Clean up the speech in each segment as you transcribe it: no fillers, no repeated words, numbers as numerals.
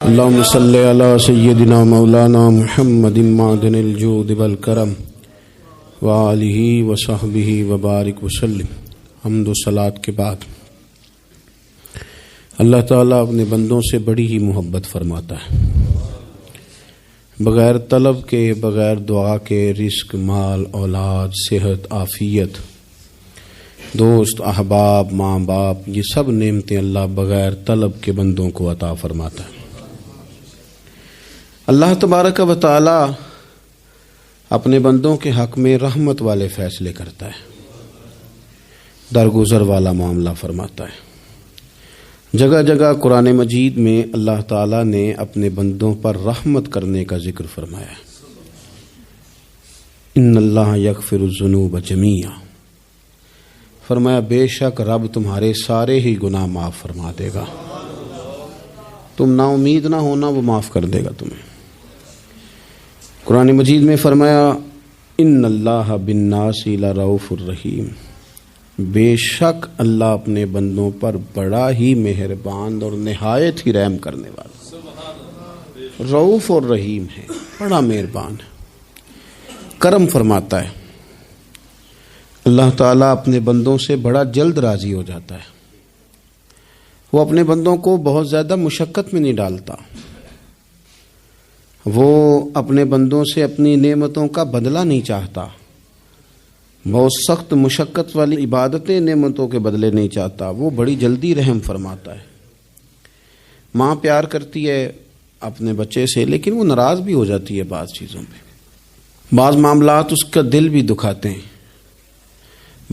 اللهم صل على سيدنا مولانا محمد معدن الجود والکرم وآلہ وصحبہ وبارک وسلم۔ حمد و صلاۃ کے بعد اللہ تعالیٰ اپنے بندوں سے بڑی ہی محبت فرماتا ہے۔ بغیر طلب کے، بغیر دعا کے رزق، مال، اولاد، صحت، عافیت، دوست، احباب، ماں باپ، یہ سب نعمتیں اللہ بغیر طلب کے بندوں کو عطا فرماتا ہے۔ اللہ تبارک و تعالی اپنے بندوں کے حق میں رحمت والے فیصلے کرتا ہے، درگزر والا معاملہ فرماتا ہے۔ جگہ جگہ قرآن مجید میں اللہ تعالیٰ نے اپنے بندوں پر رحمت کرنے کا ذکر فرمایا ہے۔ ان اللہ یغفر الذنوب جمیعا، فرمایا بے شک رب تمہارے سارے ہی گناہ معاف فرما دے گا، تم نا امید نہ ہونا، وہ معاف کر دے گا تمہیں۔ قرآن مجید میں فرمایا ان اللہ بالناس لرؤوف الرحیم، بے شک اللہ اپنے بندوں پر بڑا ہی مہربان اور نہایت ہی رحم کرنے والا، رؤوف اور رحیم ہے، بڑا مہربان ہے، کرم فرماتا ہے۔ اللہ تعالیٰ اپنے بندوں سے بڑا جلد راضی ہو جاتا ہے، وہ اپنے بندوں کو بہت زیادہ مشقت میں نہیں ڈالتا، وہ اپنے بندوں سے اپنی نعمتوں کا بدلہ نہیں چاہتا، بہت سخت مشقت والی عبادتیں نعمتوں کے بدلے نہیں چاہتا، وہ بڑی جلدی رحم فرماتا ہے۔ ماں پیار کرتی ہے اپنے بچے سے، لیکن وہ ناراض بھی ہو جاتی ہے بعض چیزوں پہ، بعض معاملات اس کا دل بھی دکھاتے ہیں،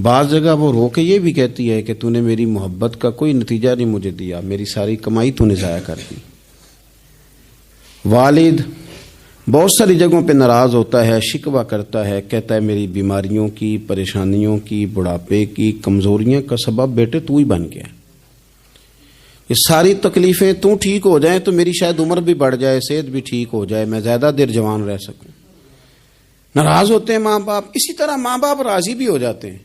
بعض جگہ وہ رو کے یہ بھی کہتی ہے کہ تو نے میری محبت کا کوئی نتیجہ نہیں مجھے دیا، میری ساری کمائی تو نے ضائع کر دی۔ والد بہت ساری جگہوں پہ ناراض ہوتا ہے، شکوہ کرتا ہے، کہتا ہے میری بیماریوں کی، پریشانیوں کی، بڑھاپے کی، کمزوریاں کا سبب بیٹے تو ہی بن گیا، یہ ساری تکلیفیں تو ٹھیک ہو جائیں تو میری شاید عمر بھی بڑھ جائے، صحت بھی ٹھیک ہو جائے، میں زیادہ دیر جوان رہ سکوں۔ ناراض ہوتے ہیں ماں باپ، اسی طرح ماں باپ راضی بھی ہو جاتے ہیں،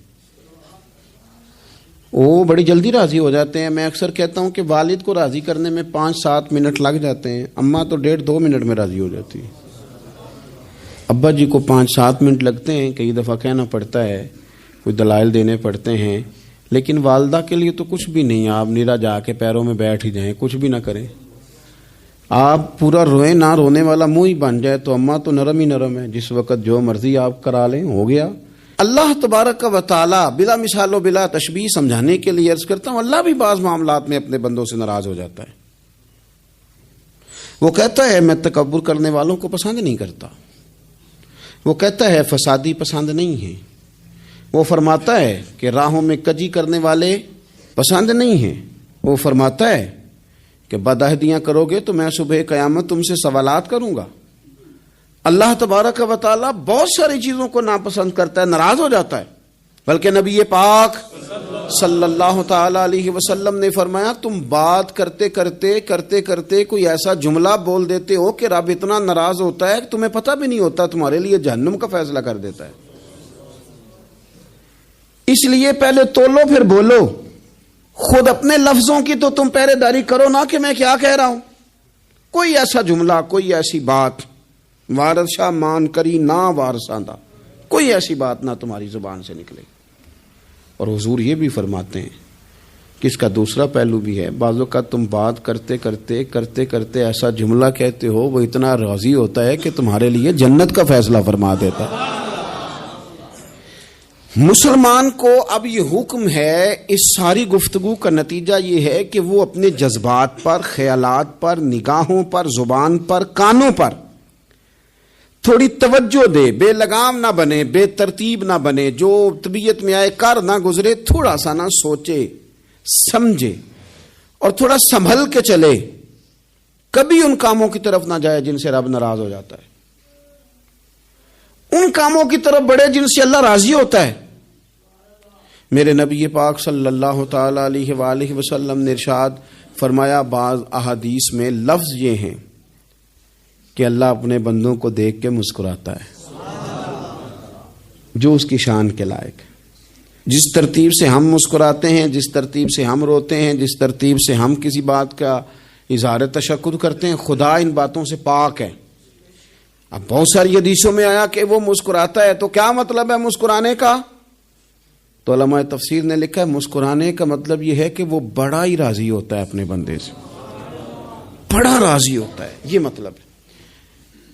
وہ بڑی جلدی راضی ہو جاتے ہیں۔ میں اکثر کہتا ہوں کہ والد کو راضی کرنے میں 5-7 منٹ لگ جاتے ہیں، اماں تو 1.5-2 منٹ میں راضی ہو جاتی ہے۔ ابا جی کو 5-7 منٹ لگتے ہیں، کئی دفعہ کہنا پڑتا ہے، کوئی دلائل دینے پڑتے ہیں، لیکن والدہ کے لیے تو کچھ بھی نہیں، آپ نیرا جا کے پیروں میں بیٹھ ہی جائیں، کچھ بھی نہ کریں، آپ پورا روئیں نہ، رونے والا منہ ہی بن جائے تو اماں تو نرم ہی نرم ہے، جس وقت جو مرضی آپ کرا لیں ہو گیا۔ اللہ تبارک و تعالی بلا مثال و بلا تشبیہ سمجھانے کے لیے عرض کرتا ہوں، اللہ بھی بعض معاملات میں اپنے بندوں سے ناراض ہو جاتا ہے۔ وہ کہتا ہے میں تکبر کرنے والوں کو پسند نہیں کرتا، وہ کہتا ہے فسادی پسند نہیں ہیں، وہ فرماتا ہے کہ راہوں میں کجی کرنے والے پسند نہیں ہیں، وہ فرماتا ہے کہ بدعہدیاں کرو گے تو میں صبح قیامت تم سے سوالات کروں گا۔ اللہ تبارک و تعالیٰ بہت ساری چیزوں کو ناپسند کرتا ہے، ناراض ہو جاتا ہے، بلکہ نبی پاک صلی اللہ تعالی علیہ وسلم نے فرمایا تم بات کرتے کرتے کوئی ایسا جملہ بول دیتے ہو کہ رب اتنا ناراض ہوتا ہے کہ تمہیں پتہ بھی نہیں ہوتا، تمہارے لیے جہنم کا فیصلہ کر دیتا ہے۔ اس لیے پہلے تولو پھر بولو، خود اپنے لفظوں کی تو تم پہرے داری کرو نا کہ میں کیا کہہ رہا ہوں۔ کوئی ایسا جملہ، کوئی ایسی بات وارث شاہ مان کری نہ وارثاندہ، کوئی ایسی بات نہ تمہاری زبان سے نکلے۔ اور حضور یہ بھی فرماتے ہیں کہ اس کا دوسرا پہلو بھی ہے، بعض اوقات تم بات کرتے ایسا جملہ کہتے ہو وہ اتنا راضی ہوتا ہے کہ تمہارے لیے جنت کا فیصلہ فرما دیتا ہے۔ مسلمان کو اب یہ حکم ہے، اس ساری گفتگو کا نتیجہ یہ ہے کہ وہ اپنے جذبات پر، خیالات پر، نگاہوں پر، زبان پر، کانوں پر تھوڑی توجہ دے، بے لگام نہ بنے، بے ترتیب نہ بنے، جو طبیعت میں آئے کر نہ گزرے، تھوڑا سا نہ سوچے سمجھے اور تھوڑا سنبھل کے چلے، کبھی ان کاموں کی طرف نہ جائے جن سے رب ناراض ہو جاتا ہے، ان کاموں کی طرف بڑھے جن سے اللہ راضی ہوتا ہے۔ میرے نبی پاک صلی اللہ تعالی علیہ وآلہ وسلم نے ارشاد فرمایا، بعض احادیث میں لفظ یہ ہیں کہ اللہ اپنے بندوں کو دیکھ کے مسکراتا ہے جو اس کی شان کے لائق ہے۔ جس ترتیب سے ہم مسکراتے ہیں، جس ترتیب سے ہم روتے ہیں، جس ترتیب سے ہم کسی بات کا اظہار تشکر کرتے ہیں، خدا ان باتوں سے پاک ہے۔ اب بہت ساری حدیثوں میں آیا کہ وہ مسکراتا ہے، تو کیا مطلب ہے مسکرانے کا؟ تو علماء تفسیر نے لکھا ہے مسکرانے کا مطلب یہ ہے کہ وہ بڑا ہی راضی ہوتا ہے اپنے بندے سے، بڑا راضی ہوتا ہے، یہ مطلب ہے۔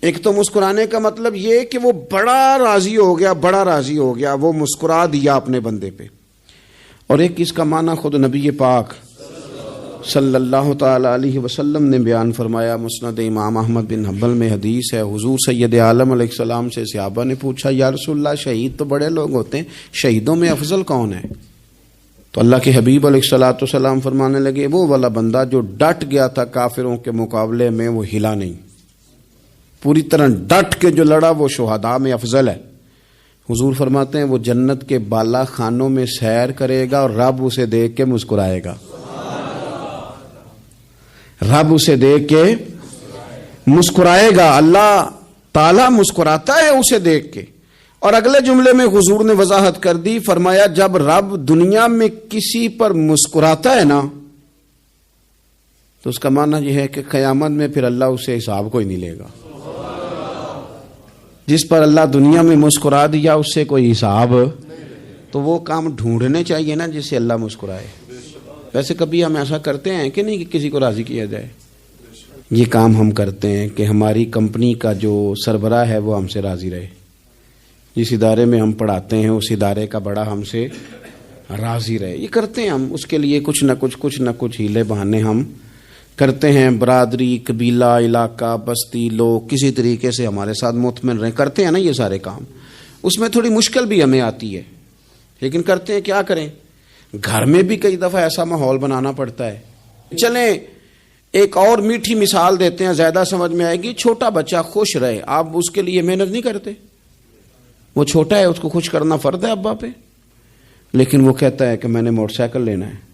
ایک تو مسکرانے کا مطلب یہ کہ وہ بڑا راضی ہو گیا، بڑا راضی ہو گیا، وہ مسکرا دیا اپنے بندے پہ۔ اور ایک اس کا معنی خود نبی پاک صلی اللہ تعالی علیہ وسلم نے بیان فرمایا۔ مسند امام احمد بن حنبل میں حدیث ہے، حضور سید عالم علیہ السلام سے صحابہ نے پوچھا یا رسول اللہ شہید تو بڑے لوگ ہوتے ہیں، شہیدوں میں افضل کون ہے؟ تو اللہ کے حبیب علیہ الصلوۃ والسلام فرمانے لگے وہ والا بندہ جو ڈٹ گیا تھا کافروں کے مقابلے میں، وہ ہلا نہیں، پوری طرح ڈٹ کے جو لڑا وہ شہداء میں افضل ہے۔ حضور فرماتے ہیں وہ جنت کے بالا خانوں میں سیر کرے گا اور رب اسے دیکھ کے مسکرائے گا، رب اسے دیکھ کے مسکرائے گا، اللہ تعالیٰ مسکراتا ہے اسے دیکھ کے۔ اور اگلے جملے میں حضور نے وضاحت کر دی، فرمایا جب رب دنیا میں کسی پر مسکراتا ہے نا تو اس کا معنی یہ ہے کہ قیامت میں پھر اللہ اسے حساب کوئی نہیں لے گا۔ جس پر اللہ دنیا میں مسکرا دیا اس سے کوئی حساب، تو وہ کام ڈھونڈنے چاہیے نا جس سے اللہ مسکرائے۔ ویسے کبھی ہم ایسا کرتے ہیں کہ نہیں کہ کسی کو راضی کیا جائے؟ یہ کام ہم کرتے ہیں کہ ہماری کمپنی کا جو سربراہ ہے وہ ہم سے راضی رہے، جس ادارے میں ہم پڑھاتے ہیں اس ادارے کا بڑا ہم سے راضی رہے، یہ کرتے ہیں ہم۔ اس کے لیے کچھ نہ کچھ ہیلے بہانے ہم کرتے ہیں، برادری، قبیلہ، علاقہ، بستی، لوگ کسی طریقے سے ہمارے ساتھ مطمئن رہیں، کرتے ہیں نا یہ سارے کام۔ اس میں تھوڑی مشکل بھی ہمیں آتی ہے لیکن کرتے ہیں، کیا کریں۔ گھر میں بھی کئی دفعہ ایسا ماحول بنانا پڑتا ہے۔ چلیں ایک اور میٹھی مثال دیتے ہیں، زیادہ سمجھ میں آئے گی۔ چھوٹا بچہ خوش رہے، آپ اس کے لیے محنت نہیں کرتے؟ وہ چھوٹا ہے، اس کو خوش کرنا فرض ہے ابا پہ، لیکن وہ کہتا ہے کہ میں نے موٹر سائیکل لینا ہے،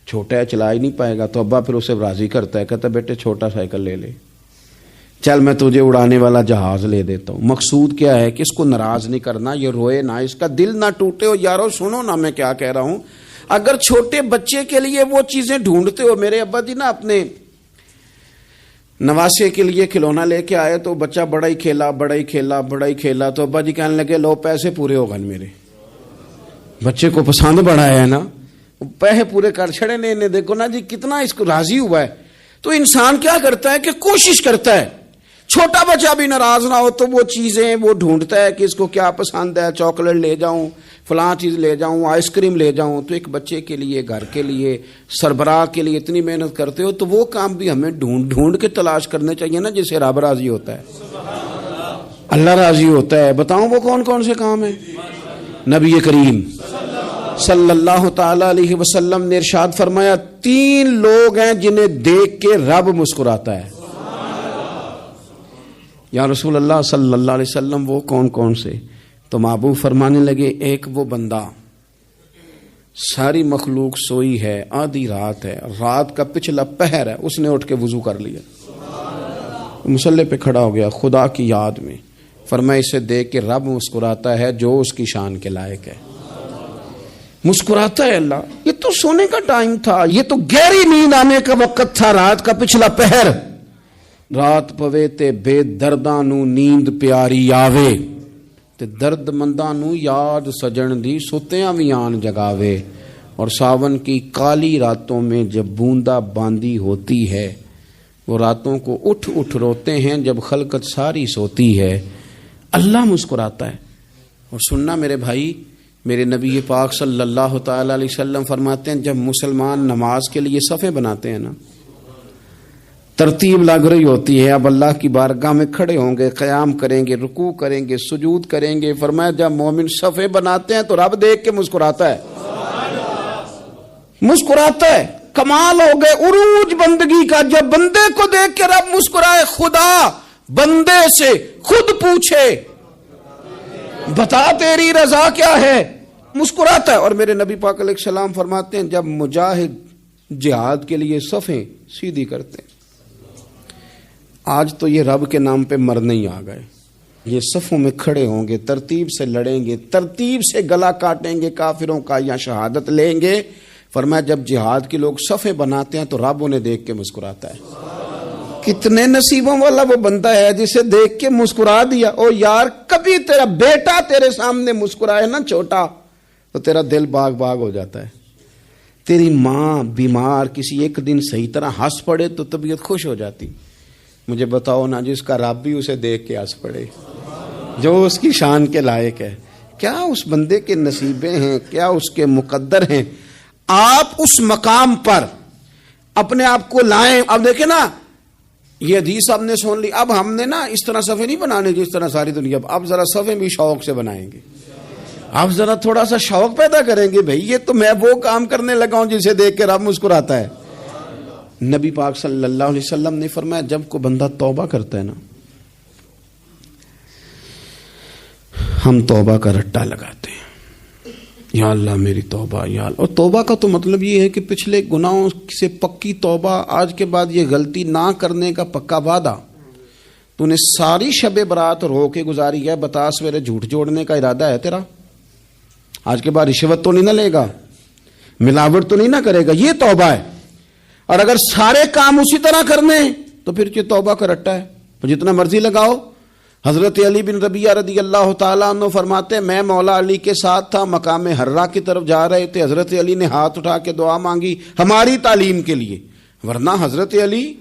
چھوٹا ہے چلا ہی نہیں پائے گا، تو ابا پھر اسے راضی کرتا ہے، کہتا ہے بیٹے چھوٹا سائیکل لے لے، چل میں تجھے اڑانے والا جہاز لے دیتا ہوں۔ مقصود کیا ہے کہ اس کو ناراض نہیں کرنا، یہ روئے نہ، اس کا دل نہ ٹوٹے۔ ہو یارو سنو نا میں کیا کہہ رہا ہوں، اگر چھوٹے بچے کے لیے وہ چیزیں ڈھونڈتے ہو، میرے ابا جی نا اپنے نواسے کے لیے کھلونا لے کے آئے تو بچہ بڑا ہی کھیلا، تو ابا جی کہنے لگے لو پیسے پورے ہو گئے میرے، بچے کو پسند بڑا ہے نا، پیسے پورے کر چھڑے نے، دیکھو نا جی کتنا اس کو راضی ہوا ہے۔ تو انسان کیا کرتا ہے کہ کوشش کرتا ہے، چھوٹا بچہ بھی ناراض نہ ہو تو وہ چیزیں وہ ڈھونڈتا ہے کہ اس کو کیا پسند ہے، چاکلیٹ لے جاؤں، فلاں چیز لے جاؤں، آئس کریم لے جاؤں۔ تو ایک بچے کے لیے، گھر کے لیے، سربراہ کے لیے اتنی محنت کرتے ہو تو وہ کام بھی ہمیں ڈھونڈ کے تلاش کرنے چاہیے نا جس سے رب راضی ہوتا ہے، اللہ راضی ہوتا ہے۔ بتاؤں وہ کون کون سے کام ہیں؟ نبی کریم صلی اللہ تعالی علیہ وسلم نے ارشاد فرمایا 3 لوگ ہیں جنہیں دیکھ کے رب مسکراتا ہے۔ یا رسول اللہ صلی اللہ علیہ وسلم وہ کون کون سے؟ تو محبوب فرمانے لگے ایک وہ بندہ ساری مخلوق سوئی ہے، آدھی رات ہے، رات کا پچھلا پہر ہے، اس نے اٹھ کے وضو کر لیا، مصلی پہ کھڑا ہو گیا خدا کی یاد میں، فرمایا اسے دیکھ کے رب مسکراتا ہے جو اس کی شان کے لائق ہے، مسکراتا ہے اللہ۔ یہ تو سونے کا ٹائم تھا، یہ تو گہری نیند آنے کا وقت تھا، رات کا پچھلا پہر، رات پوے تے بے درداں نو نیند پیاری آوے، تے درد منداں نو یاد سجن دی ستیاں وی آن جگاوے، اور ساون کی کالی راتوں میں جب بوندا باندی ہوتی ہے، وہ راتوں کو اٹھ روتے ہیں جب خلقت ساری سوتی ہے، اللہ مسکراتا ہے۔ اور سننا میرے بھائی، میرے نبی پاک صلی اللہ تعالی علیہ وسلم فرماتے ہیں جب مسلمان نماز کے لیے صفیں بناتے ہیں نا، ترتیب لگ رہی ہوتی ہے، اب اللہ کی بارگاہ میں کھڑے ہوں گے، قیام کریں گے، رکوع کریں گے، سجود کریں گے، فرمایا جب مومن صفیں بناتے ہیں تو رب دیکھ کے مسکراتا ہے، مسکراتا ہے۔ کمال ہو گئے عروج بندگی کا، جب بندے کو دیکھ کے رب مسکرائے، خدا بندے سے خود پوچھے بتا تیری رضا کیا ہے، مسکراتا ہے۔ اور میرے نبی پاک علیہ السلام فرماتے ہیں جب مجاہد جہاد کے لیے صفیں سیدھی کرتے ہیں، آج تو یہ رب کے نام پہ مرنے ہی آ گئے، یہ صفوں میں کھڑے ہوں گے، ترتیب سے لڑیں گے، ترتیب سے گلا کاٹیں گے کافروں کا یا شہادت لیں گے، فرمایا جب جہاد کے لوگ صفیں بناتے ہیں تو رب انہیں دیکھ کے مسکراتا ہے۔ کتنے نصیبوں والا وہ بندہ ہے جسے دیکھ کے مسکرا دیا۔ او یار کبھی تیرا بیٹا تیرے سامنے مسکرائے نا چھوٹا تو تیرا دل باغ باغ ہو جاتا ہے۔ تیری ماں بیمار کسی ایک دن صحیح طرح ہنس پڑے تو طبیعت خوش ہو جاتی۔ مجھے بتاؤ نا جس کا رب بھی اسے دیکھ کے ہنس پڑے، جو اس کی شان کے لائق ہے، کیا اس بندے کے نصیبیں ہیں، کیا اس کے مقدر ہیں۔ آپ اس مقام پر اپنے آپ کو لائیں۔ اب دیکھیں نا یہ حدیث آپ نے سن لی، اب ہم نے نا اس طرح صفحے نہیں بنانے جس طرح ساری دنیا، اب ذرا صفحے بھی شوق سے بنائیں گے۔ اب ذرا تھوڑا سا شوق پیدا کریں گے، بھئی یہ تو میں وہ کام کرنے لگا ہوں جسے دیکھ کے رب مسکراتا ہے۔ نبی پاک صلی اللہ علیہ وسلم نے فرمایا جب کوئی بندہ توبہ کرتا ہے نا، ہم توبہ کا رٹا لگاتے ہیں، یا اللہ میری توبہ یا اللہ۔ اور توبہ کا تو مطلب یہ ہے کہ پچھلے گناہوں سے پکی توبہ، آج کے بعد یہ غلطی نہ کرنے کا پکا وعدہ۔ تو نے ساری شب برات رو کے گزاری ہے، بتا سویرے جھوٹ جوڑنے کا ارادہ ہے تیرا؟ آج کے بعد رشوت تو نہیں نہ لے گا، ملاوٹ تو نہیں نہ کرے گا، یہ توبہ ہے۔ اور اگر سارے کام اسی طرح کرنے تو پھر یہ توبہ کا رٹا ہے، جتنا مرضی لگاؤ۔ حضرت علی بن ربیعہ رضی اللہ تعالیٰ عنہ فرماتے ہیں میں مولا علی کے ساتھ تھا، مقام حرا کی طرف جا رہے تھے، حضرت علی نے ہاتھ اٹھا کے دعا مانگی ہماری تعلیم کے لیے، ورنہ حضرت علی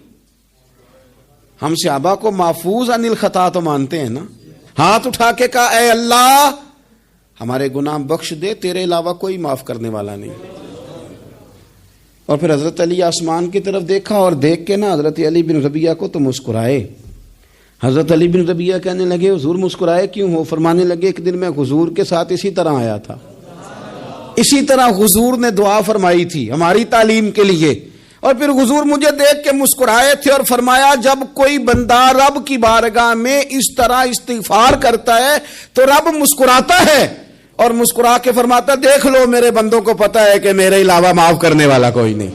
ہم صحابہ کو محفوظ عن الخطا تو مانتے ہیں نا۔ ہاتھ اٹھا کے کہا اے اللہ ہمارے گناہ بخش دے، تیرے علاوہ کوئی معاف کرنے والا نہیں۔ اور پھر حضرت علی آسمان کی طرف دیکھا اور دیکھ کے نا حضرت علی بن ربیعہ کو تو مسکرائے۔ حضرت علی بن ربیعہ کہنے لگے حضور مسکرائے کیوں ہو؟ فرمانے لگے ایک دن میں حضور کے ساتھ اسی طرح آیا تھا، اسی طرح حضور نے دعا فرمائی تھی ہماری تعلیم کے لیے، اور پھر حضور مجھے دیکھ کے مسکرائے تھے اور فرمایا جب کوئی بندہ رب کی بارگاہ میں اس طرح استغفار کرتا ہے تو رب مسکراتا ہے، اور مسکرا کے فرماتا دیکھ لو میرے بندوں کو پتا ہے کہ میرے علاوہ معاف کرنے والا کوئی نہیں،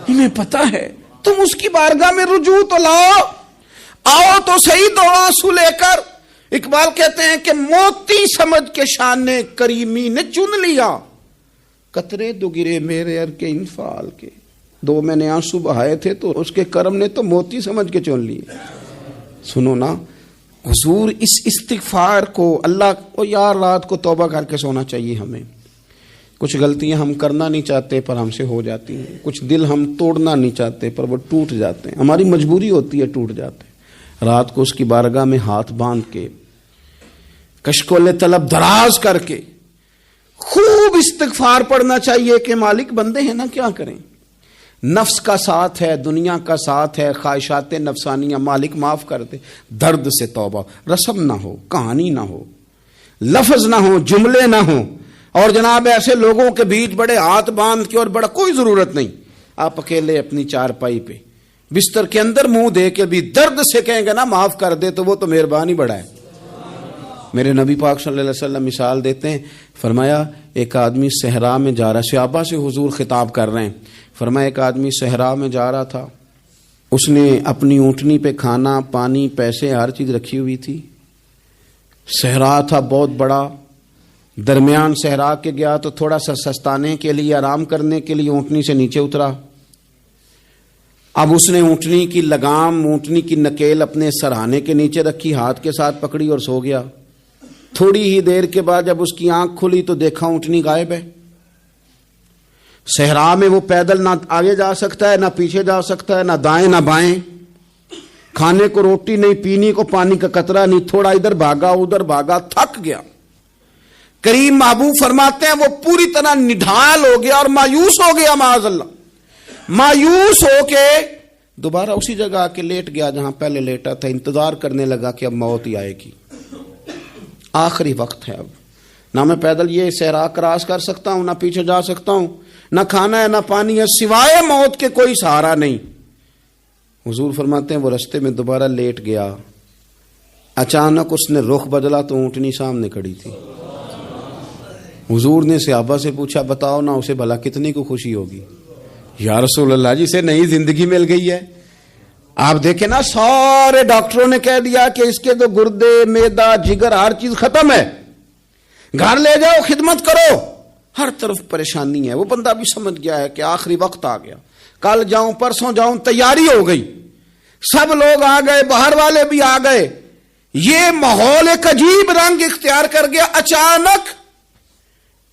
انہیں پتا ہے، تم اس کی بارگاہ میں رجوع تو لاؤ، آؤ تو صحیح دو آنسو لے کر۔ اقبال کہتے ہیں کہ موتی سمجھ کے شان کریمی نے چن لیا، قطرے دو گرے میرے ار کے انفال کے، دو میں نے آنسو بہائے تھے تو اس کے کرم نے تو موتی سمجھ کے چن لیے۔ سنو نا حضور اس استغفار کو اللہ کو یار رات کو توبہ کر کے سونا چاہیے ہمیں۔ کچھ غلطیاں ہم کرنا نہیں چاہتے پر ہم سے ہو جاتی ہیں، کچھ دل ہم توڑنا نہیں چاہتے پر وہ ٹوٹ جاتے ہیں، ہماری مجبوری ہوتی ہے ٹوٹ جاتے ہیں۔ رات کو اس کی بارگاہ میں ہاتھ باندھ کے کشکول طلب دراز کر کے خوب استغفار پڑھنا چاہیے کہ مالک بندے ہیں نا کیا کریں، نفس کا ساتھ ہے، دنیا کا ساتھ ہے، خواہشات نفسانیہ، مالک معاف کر دے۔ درد سے توبہ، رسم نہ ہو، کہانی نہ ہو، لفظ نہ ہو، جملے نہ ہو، اور جناب ایسے لوگوں کے بیچ بڑے ہاتھ باندھ کے اور بڑا کوئی ضرورت نہیں، آپ اکیلے اپنی چارپائی پہ بستر کے اندر منہ دے کے بھی درد سے کہیں گے نا معاف کر دے تو وہ تو مہربانی بڑا ہے۔ میرے نبی پاک صلی اللہ علیہ وسلم مثال دیتے ہیں، فرمایا ایک آدمی صحرا میں جا رہا ہے، صحابہ سے حضور خطاب کر رہے ہیں، فرمایا ایک آدمی صحرا میں جا رہا تھا، اس نے اپنی اونٹنی پہ کھانا پانی پیسے ہر چیز رکھی ہوئی تھی، صحرا تھا بہت بڑا، درمیان صحرا کے گیا تو تھوڑا سا سستانے کے لیے آرام کرنے کے لیے اونٹنی سے نیچے اترا، اب اس نے اونٹنی کی لگام اونٹنی کی نکیل اپنے سرہانے کے نیچے رکھی، ہاتھ کے ساتھ پکڑی اور سو گیا۔ تھوڑی ہی دیر کے بعد جب اس کی آنکھ کھلی تو دیکھا اونٹنی غائب ہے۔ صحرا میں وہ پیدل نہ آگے جا سکتا ہے نہ پیچھے جا سکتا ہے، نہ دائیں نہ بائیں، کھانے کو روٹی نہیں، پینے کو پانی کا قطرہ نہیں، تھوڑا ادھر بھاگا ادھر بھاگا، تھک گیا۔ کریم محبوب فرماتے ہیں وہ پوری طرح نڈھال ہو گیا اور مایوس ہو گیا، معاذ اللہ، مایوس ہو کے دوبارہ اسی جگہ آ کے لیٹ گیا جہاں پہلے لیٹا تھا، انتظار کرنے لگا کہ اب موت ہی آئے گی، آخری وقت ہے، اب نہ میں پیدل یہ صحرا کراس کر سکتا ہوں، نہ پیچھے جا سکتا ہوں، نہ کھانا ہے نہ پانی ہے، سوائے موت کے کوئی سہارا نہیں۔ حضور فرماتے ہیں وہ رستے میں دوبارہ لیٹ گیا، اچانک اس نے رخ بدلا تو اونٹنی سامنے کھڑی تھی۔ حضور نے صحابہ سے پوچھا بتاؤ نا اسے بھلا کتنی کو خوشی ہوگی؟ یا رسول اللہ جی سے نئی زندگی مل گئی ہے۔ آپ دیکھیں نا سارے ڈاکٹروں نے کہہ دیا کہ اس کے تو گردے معدہ جگر ہر چیز ختم ہے، گھر لے جاؤ خدمت کرو، ہر طرف پریشانی ہے. وہ بندہ بھی سمجھ گیا ہے کہ آخری وقت آ گیا, کل جاؤں پرسوں جاؤں, تیاری ہو گئی, سب لوگ آ گئے, باہر والے بھی آ گئے, یہ ماحول ایک عجیب رنگ اختیار کر گیا. اچانک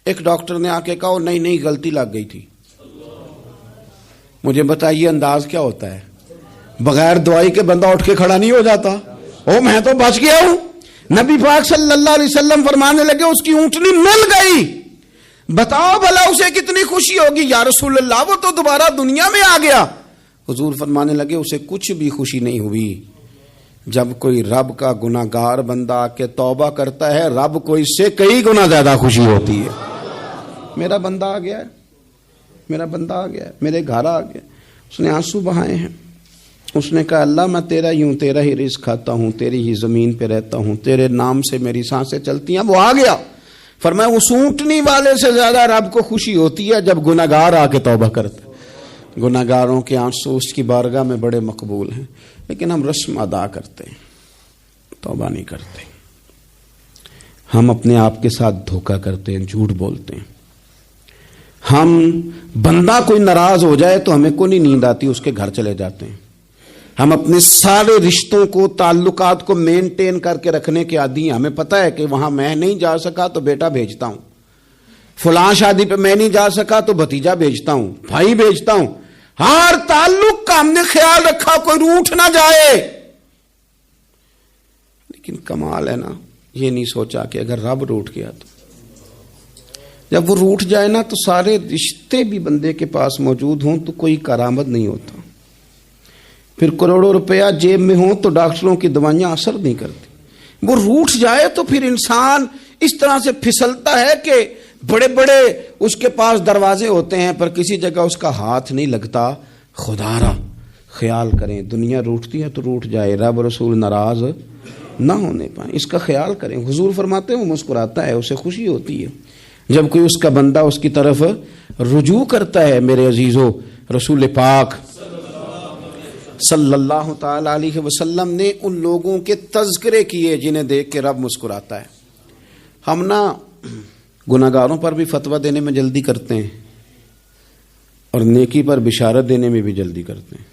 ایک ڈاکٹر نے آ کے کہا نہیں نہیں غلطی لگ گئی تھی. مجھے بتائیے انداز کیا ہوتا ہے؟ بغیر دوائی کے بندہ اٹھ کے کھڑا نہیں ہو جاتا. او میں تو بچ گیا ہوں. نبی پاک صلی اللہ علیہ وسلم فرمانے لگے اس کی اونٹنی مل گئی. بتاؤ بھلا اسے کتنی خوشی ہوگی. یا رسول اللہ وہ تو دوبارہ دنیا میں آ گیا. حضور فرمانے لگے اسے کچھ بھی خوشی نہیں ہوئی. جب کوئی رب کا گناہگار بندہ آ کے توبہ کرتا ہے, رب کو اس سے کئی گنا زیادہ خوشی ہوتی ہے. میرا بندہ آ گیا ہے, میرا بندہ آ گیا ہے, میرے گھر آ گیا. اس نے آنسو بہائے ہیں. اس نے کہا اللہ میں تیرا ہی ہوں, تیرا ہی رزق کھاتا ہوں, تیری ہی زمین پہ رہتا ہوں, تیرے نام سے میری سانسیں چلتی ہیں. وہ آ گیا. فرمایا اس اونٹنی والے سے زیادہ رب کو خوشی ہوتی ہے جب گناہگار آ کے توبہ کرتا. گناہگاروں کے آنسو اس کی بارگاہ میں بڑے مقبول ہیں, لیکن ہم رسم ادا کرتے ہیں, توبہ نہیں کرتے. ہم اپنے آپ کے ساتھ دھوکہ کرتے ہیں, جھوٹ بولتے ہیں. ہم بندہ کوئی ناراض ہو جائے تو ہمیں کو نہیں نیند آتی, اس کے گھر چلے جاتے ہیں. ہم اپنے سارے رشتوں کو, تعلقات کو مینٹین کر کے رکھنے کے عادی ہیں. ہمیں پتہ ہے کہ وہاں میں نہیں جا سکا تو بیٹا بھیجتا ہوں, فلاں شادی پہ میں نہیں جا سکا تو بھتیجا بھیجتا ہوں, بھائی بھیجتا ہوں. ہر تعلق کا ہم نے خیال رکھا کوئی روٹھ نہ جائے. لیکن کمال ہے نا, یہ نہیں سوچا کہ اگر رب روٹھ گیا تو, جب وہ روٹھ جائے نا تو سارے رشتے بھی بندے کے پاس موجود ہوں تو کوئی کارآمد نہیں ہوتا. پھر کروڑوں روپیہ جیب میں ہوں تو ڈاکٹروں کی دوائیاں اثر نہیں کرتی. وہ روٹھ جائے تو پھر انسان اس طرح سے پھسلتا ہے کہ بڑے بڑے اس کے پاس دروازے ہوتے ہیں پر کسی جگہ اس کا ہاتھ نہیں لگتا. خدا را خیال کریں, دنیا روٹتی ہے تو روٹھ جائے, رب رسول ناراض نہ ہونے پائیں, اس کا خیال کریں. حضور فرماتے ہیں وہ مسکراتا ہے, اسے خوشی ہوتی ہے جب کوئی اس کا بندہ اس کی طرف رجوع کرتا ہے. میرے عزیزو, رسول پاک صلی اللہ تعالی علیہ وسلم نے ان لوگوں کے تذکرے کیے جنہیں دیکھ کے رب مسکراتا ہے. ہم نا گناہگاروں پر بھی فتویٰ دینے میں جلدی کرتے ہیں اور نیکی پر بشارت دینے میں بھی جلدی کرتے ہیں,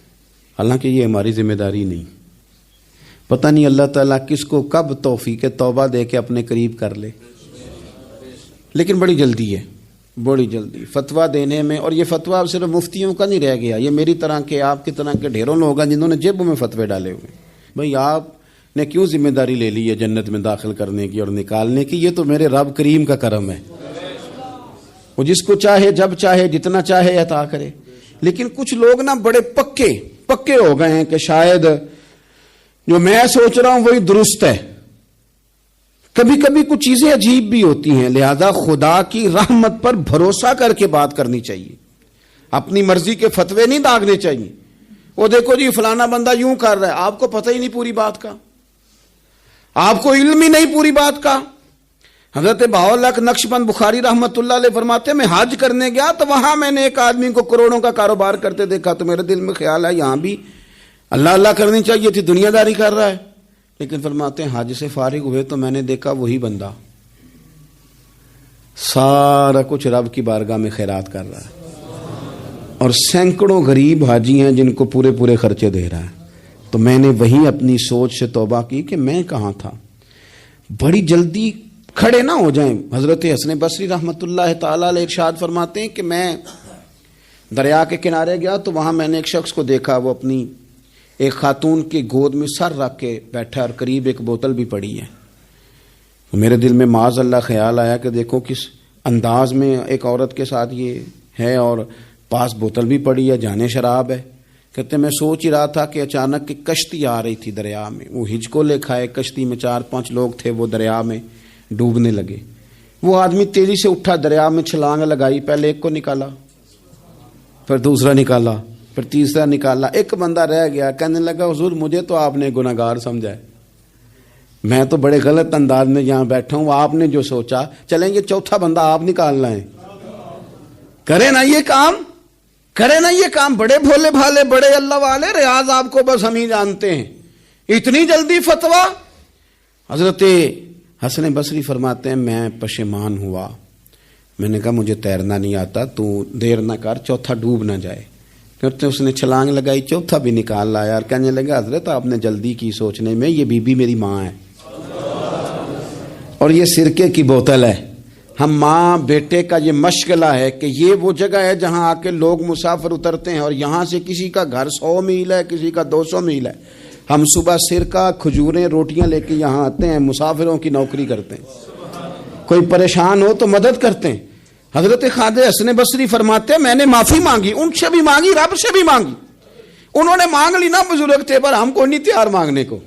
حالانکہ یہ ہماری ذمہ داری نہیں. پتہ نہیں اللہ تعالیٰ کس کو کب توفیق توبہ دے کے اپنے قریب کر لے, لیکن بڑی جلدی ہے, بڑی جلدی فتویٰ دینے میں. اور یہ فتویٰ صرف مفتیوں کا نہیں رہ گیا, یہ میری طرح کے, آپ کی طرح کے ڈھیروں لوگ ہیں جنہوں نے جیبوں میں فتوے ڈالے ہوئے. بھئی آپ نے کیوں ذمہ داری لے لی ہے جنت میں داخل کرنے کی اور نکالنے کی؟ یہ تو میرے رب کریم کا کرم ہے, وہ جس کو چاہے جب چاہے جتنا چاہے عطا کرے. لیکن کچھ لوگ نا بڑے پکے ہو گئے ہیں کہ شاید جو میں سوچ رہا ہوں وہی درست ہے. کبھی کبھی کچھ چیزیں عجیب بھی ہوتی ہیں, لہذا خدا کی رحمت پر بھروسہ کر کے بات کرنی چاہیے, اپنی مرضی کے فتوے نہیں داغنے چاہیے. وہ دیکھو جی فلانا بندہ یوں کر رہا ہے, آپ کو پتہ ہی نہیں پوری بات کا, آپ کو علم ہی نہیں پوری بات کا. حضرت بہاءاللہ نقشبند بخاری رحمت اللہ علیہ فرماتے ہیں میں حج کرنے گیا تو وہاں میں نے ایک آدمی کو کروڑوں کا کاروبار کرتے دیکھا تو میرے دل میں خیال ہے یہاں بھی اللہ اللہ کرنی چاہیے تھی, دنیا داری کر رہا ہے. لیکن فرماتے ہیں حج سے فارغ ہوئے تو میں نے دیکھا وہی بندہ سارا کچھ رب کی بارگاہ میں خیرات کر رہا ہے اور سینکڑوں غریب حاجی ہیں جن کو پورے خرچے دے رہا ہے. تو میں نے وہی اپنی سوچ سے توبہ کی کہ میں کہاں تھا. بڑی جلدی کھڑے نہ ہو جائیں. حضرت حسن بصری رحمت اللہ تعالی علیہ ارشاد فرماتے ہیں کہ میں دریا کے کنارے گیا تو وہاں میں نے ایک شخص کو دیکھا, وہ اپنی ایک خاتون کی گود میں سر رکھ کے بیٹھا اور قریب ایک بوتل بھی پڑی ہے. میرے دل میں معاذ اللہ خیال آیا کہ دیکھو کس انداز میں ایک عورت کے ساتھ یہ ہے اور پاس بوتل بھی پڑی ہے, جانے شراب ہے. کہتے میں سوچ ہی رہا تھا کہ اچانک ایک کشتی آ رہی تھی دریا میں, وہ ہجکو لے کھائے, کشتی میں 4-5 لوگ تھے, وہ دریا میں ڈوبنے لگے. وہ آدمی تیزی سے اٹھا, دریا میں چھلانگ لگائی, پہلے ایک کو نکالا, پھر دوسرا نکالا, پھر تیسرا نکالا. ایک بندہ رہ گیا, کہنے لگا حضور مجھے تو آپ نے گناہگار سمجھا ہے, میں تو بڑے غلط انداز میں یہاں بیٹھا ہوں, آپ نے جو سوچا چلیں یہ چوتھا بندہ آپ نکالنا ہے, کرے نا یہ کام, کرے نا یہ کام. بڑے بھولے بھالے بڑے اللہ والے, ریاض آپ کو بس ہم ہی جانتے ہیں, اتنی جلدی فتویٰ. حضرت حسن بصری فرماتے ہیں میں پشیمان ہوا, میں نے کہا مجھے تیرنا نہیں آتا، تو دیر نہ کر، چوتھا ڈوب نہ جائے۔ پھر اس نے چھلانگ لگائی، چوتھا بھی نکال لایا اور کہنے لگا حضرت آپ نے جلدی کی سوچنے میں، یہ بی بی میری ماں ہے اور یہ سرکے کی بوتل ہے۔ ہم ماں بیٹے کا یہ مشغلہ ہے کہ یہ وہ جگہ ہے جہاں آ کے لوگ مسافر اترتے ہیں، اور یہاں سے کسی کا گھر 100 میل ہے، کسی کا 200 میل ہے۔ ہم صبح سرکہ، کھجوریں، روٹیاں لے کے یہاں آتے ہیں، مسافروں کی نوکری کرتے ہیں، کوئی پریشان ہو تو مدد کرتے ہیں۔ حضرت خواجہ حسن بصری فرماتے ہیں میں نے معافی مانگی، ان سے بھی مانگی، رب سے بھی مانگی۔ انہوں نے مانگ لی نا بزرگ تھے، پر ہم کو نہیں تیار مانگنے کو۔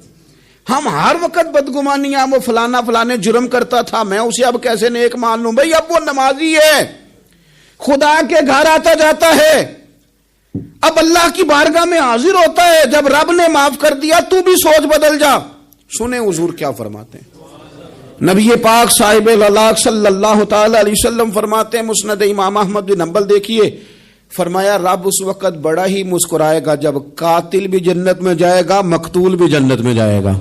ہم ہر وقت بدگمانیاں، وہ فلانا فلانے جرم کرتا تھا، میں اسے اب کیسے نیک مان لوں؟ بھئی اب وہ نمازی ہے، خدا کے گھر آتا جاتا ہے، اب اللہ کی بارگاہ میں حاضر ہوتا ہے، جب رب نے معاف کر دیا تو بھی سوچ بدل جا۔ سنیں حضور کیا فرماتے ہیں۔ نبی پاک صاحب اللہ صلی اللہ تعالی علیہ وسلم فرماتے ہیں، مسند امام احمد بن حنبل دیکھیے، فرمایا رب اس وقت بڑا ہی مسکرائے گا جب قاتل بھی جنت میں جائے گا، مقتول بھی جنت میں جائے گا۔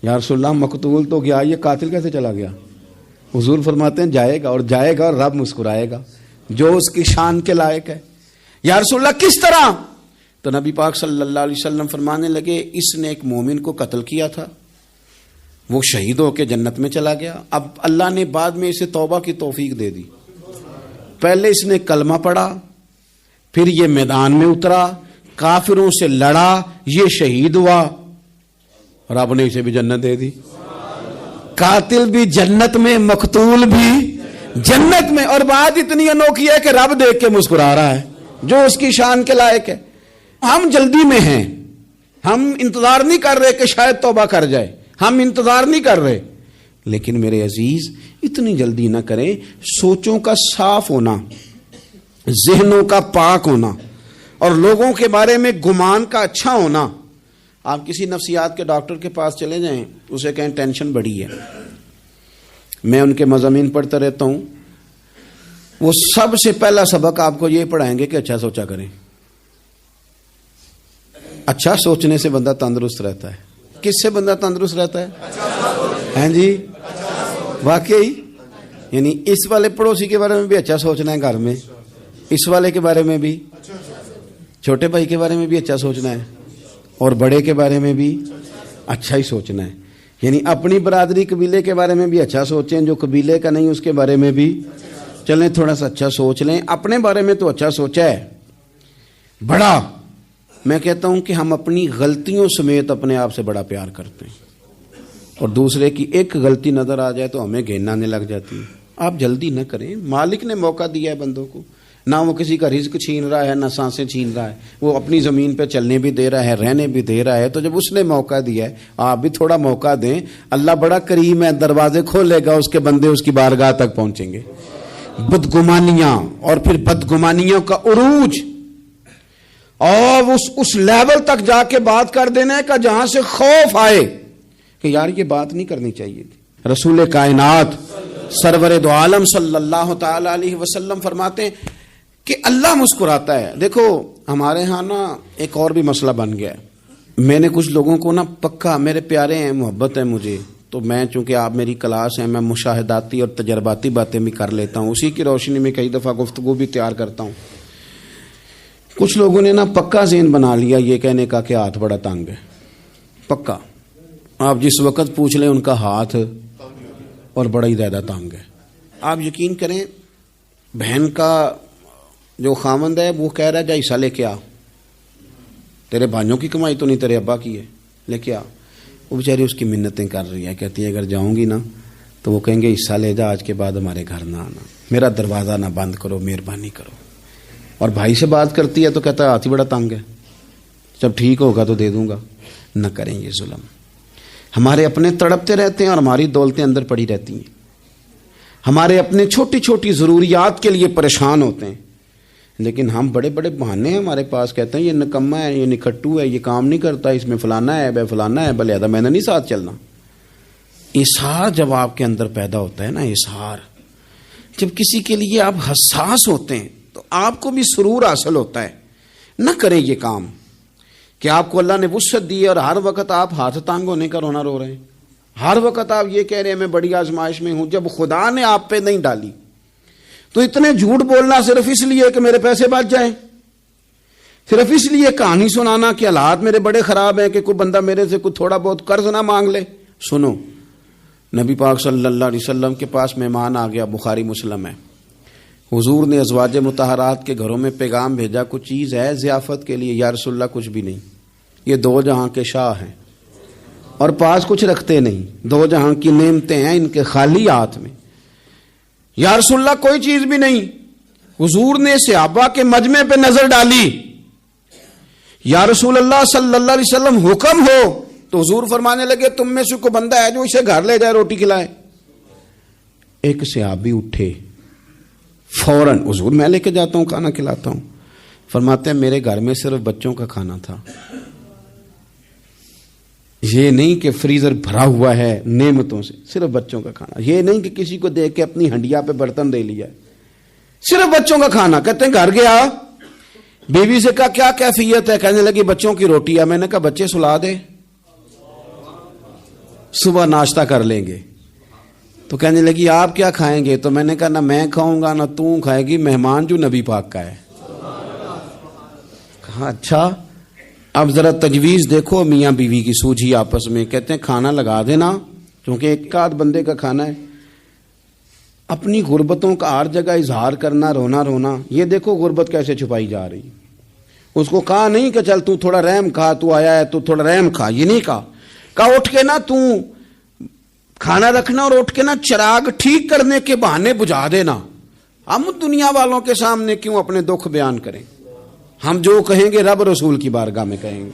یا رسول اللہ مقتول تو گیا، یہ قاتل کیسے چلا گیا؟ حضور فرماتے ہیں جائے گا، اور جائے گا اور رب مسکرائے گا جو اس کی شان کے لائق ہے۔ یا رسول اللہ کس طرح؟ تو نبی پاک صلی اللہ علیہ وسلم فرمانے لگے اس نے ایک مومن کو قتل کیا تھا، وہ شہید ہو کے جنت میں چلا گیا، اب اللہ نے بعد میں اسے توبہ کی توفیق دے دی۔ پہلے اس نے کلمہ پڑھا، پھر یہ میدان میں اترا، کافروں سے لڑا، یہ شہید ہوا، رب نے اسے بھی جنت دے دی۔ قاتل بھی جنت میں، مقتول بھی جنت میں، اور بات اتنی انوکھی ہے کہ رب دیکھ کے مسکرا رہا ہے جو اس کی شان کے لائق ہے۔ ہم جلدی میں ہیں، ہم انتظار نہیں کر رہے کہ شاید توبہ کر جائے، ہم انتظار نہیں کر رہے، لیکن میرے عزیز اتنی جلدی نہ کریں۔ سوچوں کا صاف ہونا، ذہنوں کا پاک ہونا، اور لوگوں کے بارے میں گمان کا اچھا ہونا۔ آپ کسی نفسیات کے ڈاکٹر کے پاس چلے جائیں، اسے کہیں ٹینشن بڑی ہے، میں ان کے مضامین پڑھتا رہتا ہوں، وہ سب سے پہلا سبق آپ کو یہ پڑھائیں گے کہ اچھا سوچا کریں۔ اچھا سوچنے سے بندہ تندرست رہتا ہے۔ کس سے بندہ تندرست رہتا ہے؟ ہیں جی واقعی، یعنی اس والے پڑوسی کے بارے میں بھی اچھا سوچنا ہے، گھر میں اس والے کے بارے میں بھی، چھوٹے بھائی کے بارے میں بھی اچھا سوچنا ہے، اور بڑے کے بارے میں بھی اچھا ہی سوچنا ہے۔ یعنی اپنی برادری قبیلے کے بارے میں بھی اچھا سوچیں، جو قبیلے کا نہیں اس کے بارے میں بھی چلیں تھوڑا سا اچھا سوچ لیں۔ اپنے بارے میں تو اچھا سوچا ہے بڑا، میں کہتا ہوں کہ ہم اپنی غلطیوں سمیت اپنے آپ سے بڑا پیار کرتے ہیں، اور دوسرے کی ایک غلطی نظر آ جائے تو ہمیں گھن آنے لگ جاتی ہے۔ آپ جلدی نہ کریں، مالک نے موقع دیا ہے بندوں کو، نہ وہ کسی کا رزق چھین رہا ہے، نہ سانسیں چھین رہا ہے، وہ اپنی زمین پہ چلنے بھی دے رہا ہے، رہنے بھی دے رہا ہے، تو جب اس نے موقع دیا ہے آپ بھی تھوڑا موقع دیں۔ اللہ بڑا کریم ہے، دروازے کھولے گا، اس کے بندے اس کی بارگاہ تک پہنچیں گے۔ بدگمانیاں، اور پھر بدگمانیوں کا عروج، اور اس لیول تک جا کے بات کر دینا کا جہاں سے خوف آئے کہ یار یہ بات نہیں کرنی چاہیے تھی۔ رسول کائنات سرور دو عالم صلی اللہ تعالی علیہ وسلم فرماتے ہیں کہ اللہ مسکراتا ہے۔ دیکھو ہمارے ہاں نا ایک اور بھی مسئلہ بن گیا ہے، میں نے کچھ لوگوں کو نا پکا، میرے پیارے ہیں، محبت ہے مجھے، تو میں چونکہ آپ میری کلاس ہیں، میں مشاہداتی اور تجرباتی باتیں بھی کر لیتا ہوں، اسی کی روشنی میں کئی دفعہ گفتگو بھی تیار کرتا ہوں۔ کچھ لوگوں نے نا پکا ذہن بنا لیا یہ کہنے کا کہ ہاتھ بڑا تنگ ہے، پکا، آپ جس وقت پوچھ لیں ان کا ہاتھ اور بڑا ہی زیادہ تنگ ہے۔ آپ یقین کریں، بہن کا جو خاوند ہے وہ کہہ رہا ہے جا حصہ لے کے آ، تیرے بھائیوں کی کمائی تو نہیں، تیرے ابا کی ہے، لے کے آ۔ وہ بیچاری اس کی منتیں کر رہی ہے، کہتی ہے اگر جاؤں گی نا تو وہ کہیں گے حصہ لے جا، آج کے بعد ہمارے گھر نہ آنا، میرا دروازہ نہ بند کرو، مہربانی کرو۔ اور بھائی سے بات کرتی ہے تو کہتا ہے ہاتھ ہی بڑا تنگ ہے، جب ٹھیک ہوگا تو دے دوں گا۔ نہ کریں یہ ظلم۔ ہمارے اپنے تڑپتے رہتے ہیں اور ہماری دولتیں اندر پڑی رہتی ہیں، ہمارے اپنے چھوٹی چھوٹی ضروریات کے لیے پریشان ہوتے ہیں، لیکن ہم بڑے بڑے بہانے ہیں ہمارے پاس، کہتے ہیں یہ نکما ہے، یہ نکھٹو ہے، یہ کام نہیں کرتا، اس میں فلانا ہے، بے فلانا ہے، بلے میں نے نہیں ساتھ چلنا۔ اظہار جب آپ کے اندر پیدا ہوتا ہے نا، اظہار جب کسی کے لیے آپ حساس ہوتے ہیں تو آپ کو بھی سرور حاصل ہوتا ہے۔ نہ کریں یہ کام کہ آپ کو اللہ نے وسعت دی ہے اور ہر وقت آپ ہاتھ تانگ ہونے کا رونا رو رہے ہیں، ہر وقت آپ یہ کہہ رہے ہیں میں بڑی آزمائش میں ہوں، جب خدا نے آپ پہ نہیں ڈالی تو اتنے جھوٹ بولنا صرف اس لیے کہ میرے پیسے بچ جائیں، صرف اس لیے کہانی سنانا کہ حالات میرے بڑے خراب ہیں کہ کوئی بندہ میرے سے کوئی تھوڑا بہت قرض نہ مانگ لے۔ سنو، نبی پاک صلی اللہ علیہ وسلم کے پاس مہمان آ گیا، بخاری مسلم ہے، حضور نے ازواج مطہرات کے گھروں میں پیغام بھیجا، کچھ چیز ہے ضیافت کے لیے؟ یا رسول اللہ کچھ بھی نہیں، یہ دو جہاں کے شاہ ہیں اور پاس کچھ رکھتے نہیں، دو جہاں کی نعمتیں ہیں ان کے خالی ہاتھ میں۔ یا رسول اللہ کوئی چیز بھی نہیں۔ حضور نے صحابہ کے مجمع پہ نظر ڈالی، یا رسول اللہ صلی اللہ علیہ وسلم حکم ہو، تو حضور فرمانے لگے تم میں سے کوئی بندہ ہے جو اسے گھر لے جائے روٹی کھلائے؟ ایک صحابی اٹھے فوراً، حضور میں لے کے جاتا ہوں کھانا کھلاتا ہوں۔ فرماتے ہیں میرے گھر میں صرف بچوں کا کھانا تھا، یہ نہیں کہ فریزر بھرا ہوا ہے نعمتوں سے، صرف بچوں کا کھانا، یہ نہیں کہ کسی کو دیکھ کے اپنی ہنڈیا پہ برتن دے لیا، صرف بچوں کا کھانا۔ کہتے ہیں گھر گیا، بیوی سے کہا کیا کیفیت ہے؟ کہنے لگی بچوں کی روٹی ہے۔ میں نے کہا بچے سلا دے، صبح ناشتہ کر لیں گے۔ تو کہنے لگی آپ کیا کھائیں گے؟ تو میں نے کہا نہ میں کھاؤں گا نہ تو کھائے گی، مہمان جو نبی پاک کا ہے۔ کہا اچھا، اب ذرا تجویز دیکھو میاں بیوی کی سوجھی آپس میں۔ کہتے ہیں کھانا لگا دینا، کیونکہ ایک آدھ بندے کا کھانا ہے۔ اپنی غربتوں کا ہر جگہ اظہار کرنا، رونا رونا، یہ دیکھو غربت کیسے چھپائی جا رہی۔ اس کو کہا نہیں کہ چل تو تھوڑا رحم کھا، تو آیا ہے تو تھوڑا رحم کھا، یہ نہیں کہا اٹھ کے نا تو کھانا رکھنا اور اٹھ کے نا چراغ ٹھیک کرنے کے بہانے بجھا دینا۔ ہم دنیا والوں کے سامنے کیوں اپنے دکھ بیان کریں؟ ہم جو کہیں گے رب رسول کی بارگاہ میں کہیں گے۔